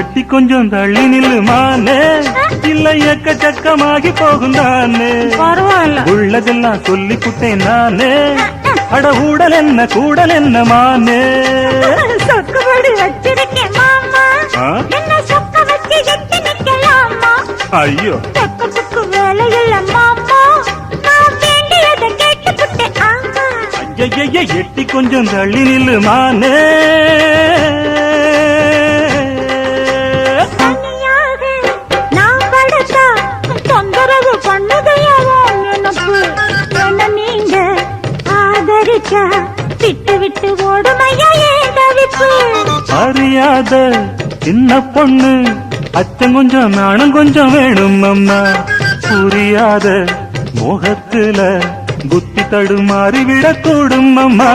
எட்டி கொஞ்சம் தள்ளி நில்லு மானே, இல்ல எக்கச்சக்கமாகி போகும் தானே. பரவாயில்ல, உள்ளதெல்லாம் சொல்லி புட்டேன் நானே, அட ஊடல் என்ன கூடல் என்ன மானே. சொக்குபடி வச்சிருக்கேன் மாமா, என்ன சொக்க வச்சு எட்டி நிக்கலாமா? ஐயோ சொக்கத்துக்கு வேலை இல்ல மாமா, நான் வேண்டியதை கேட்டுக்கிட்டேன். ஆமா, ஐய எட்டி கொஞ்சம் தள்ளி நில்லு மானே. தனியாக நான் படுத்தா தொந்தரவு பண்ணுதையாவோ எனக்கு. என்ன நீங்க ஆதரிச்சா விட்டு விட்டு ஓடுமையா ஏன் தவிப்பு? அறியாத சின்ன பொண்ணு, அச்சம் கொஞ்சம் நானும் கொஞ்சம் வேணும் அம்மா. புரியாத மோகத்துல புத்தி தடுமாறி விடக்கூடும் அம்மா.